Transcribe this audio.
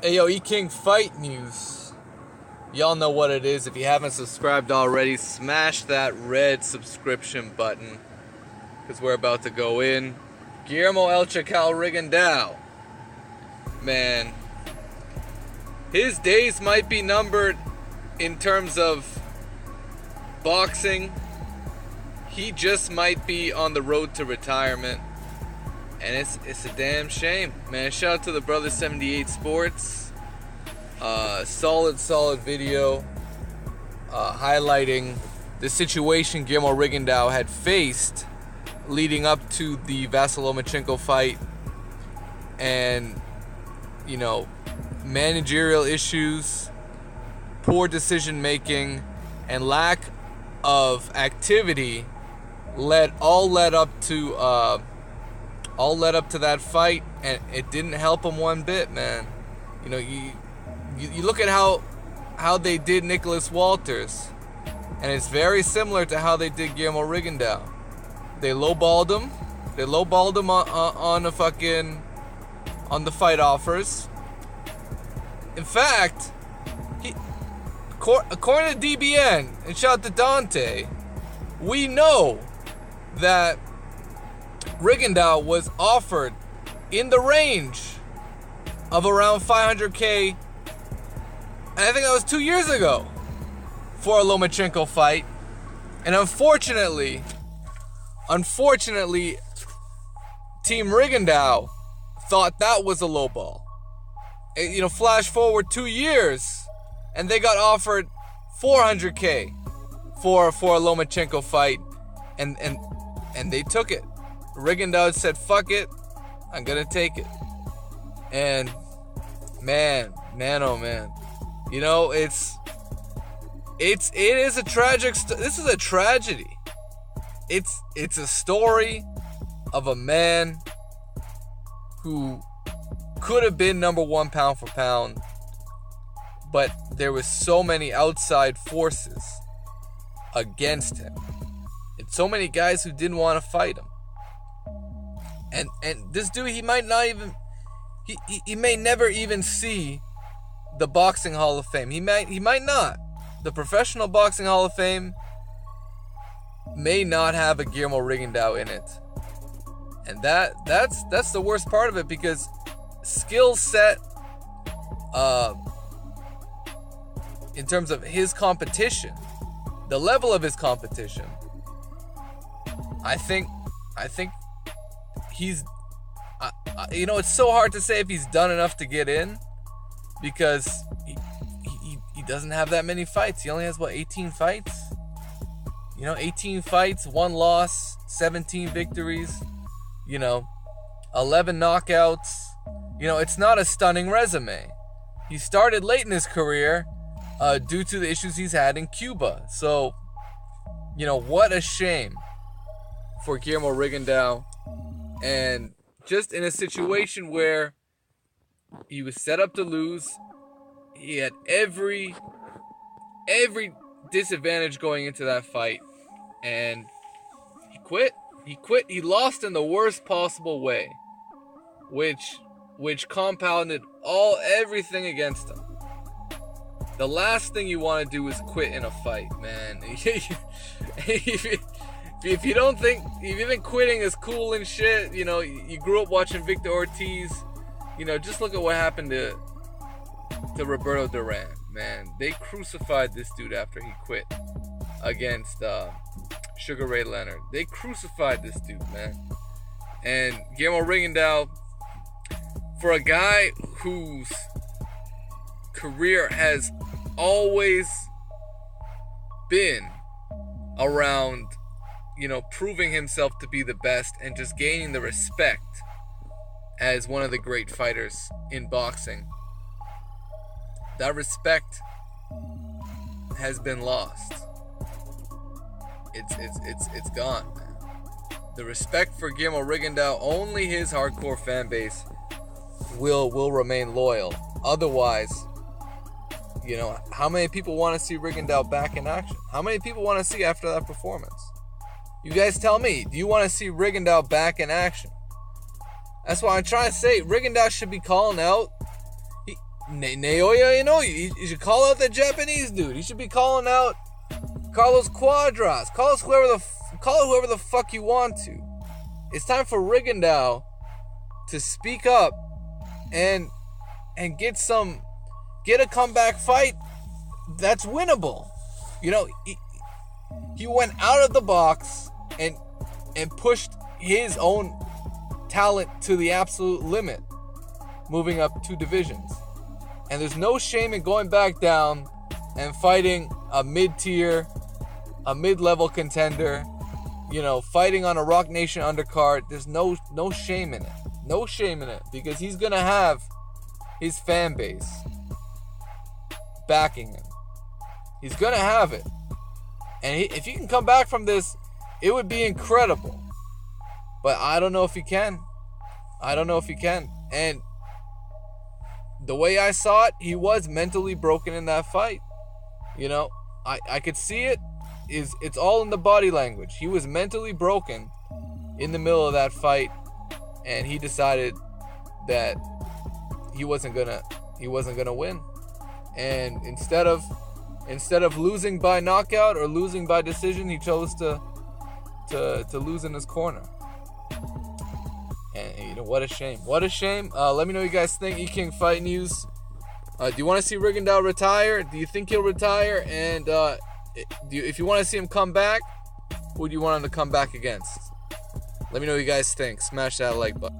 Hey yo, E-King Fight News. Y'all know what it is. If you haven't subscribed already, smash that red subscription button. Because we're about to go in. Guillermo El Chacal Rigondeaux. Man, his days might be numbered in terms of boxing. He just might be on the road to retirement. And it's a damn shame, man. Shout out to the Brothers 78 Sports. Solid video highlighting the situation Guillermo Rigondeaux had faced leading up to the Vasyl Lomachenko fight, and managerial issues, poor decision making, and lack of activity led up to that fight, and it didn't help him one bit, man. You look at how they did Nicholas Walters, and it's very similar to how they did Guillermo Rigondeaux. They lowballed him. They lowballed him on the fight offers. In fact, according to DBN, and shout out to Dante, we know that Rigondeaux was offered in the range of around $500K, and I think that was 2 years ago, for a Lomachenko fight. And unfortunately, Team Rigondeaux thought that was a low ball. Flash forward 2 years, and they got offered $400K for a Lomachenko fight, and they took it. Rigondeaux said, "Fuck it, I'm gonna take it." And man, oh man, it is a tragic. This is a tragedy. It's a story of a man who could have been number one pound for pound, but there was so many outside forces against him, and so many guys who didn't want to fight him. And this dude, he might not even, he may never even see the Boxing Hall of Fame. He might not. The Professional Boxing Hall of Fame may not have a Guillermo Rigondeaux in it. And that's the worst part of it, because skill set, in terms of his competition, the level of his competition, I think he's, it's so hard to say if he's done enough to get in, because he doesn't have that many fights. He only has 18 fights? 18 fights, 1 loss, 17 victories, 11 knockouts. It's not a stunning resume. He started late in his career due to the issues he's had in Cuba. So, what a shame for Guillermo Rigondeaux. And just in a situation where he was set up to lose, he had every disadvantage going into that fight, and he quit. He lost in the worst possible way, which compounded everything against him. The last thing you want to do is quit in a fight, man. If you don't think, if you think quitting is cool and shit, you grew up watching Victor Ortiz, just look at what happened to Roberto Duran, man. They crucified this dude after he quit against Sugar Ray Leonard. They crucified this dude, man. And Guillermo Rigondeaux, for a guy whose career has always been around, proving himself to be the best and just gaining the respect as one of the great fighters in boxing, that respect has been lost. It's gone, man. The respect for Guillermo Rigondeaux, only his hardcore fan base will remain loyal. Otherwise, how many people want to see Rigondeaux back in action? How many people want to see after that performance? You guys tell me, do you want to see Rigondeaux back in action? That's why I'm trying to say, Rigondeaux should be calling out. Naoya, you should call out that Japanese dude. You should be calling out Carlos Quadras. Call whoever the fuck you want to. It's time for Rigondeaux to speak up and get a comeback fight that's winnable. He went out of the box and pushed his own talent to the absolute limit, moving up 2 divisions. And there's no shame in going back down and fighting a mid-tier, a mid-level contender, fighting on a Rock Nation undercard. There's no shame in it. No shame in it, because he's going to have his fan base backing him. He's going to have it. And if he can come back from this, it would be incredible. But I don't know if he can. And the way I saw it, he was mentally broken in that fight. I could see it. It's all in the body language. He was mentally broken in the middle of that fight, and he decided that he wasn't gonna win. And instead of losing by knockout or losing by decision, he chose to lose in his corner. And what a shame. What a shame. Let me know what you guys think. E-King Fight News. Do you want to see Rigondeaux retire? Do you think he'll retire? And if you want to see him come back, who do you want him to come back against? Let me know what you guys think. Smash that like button.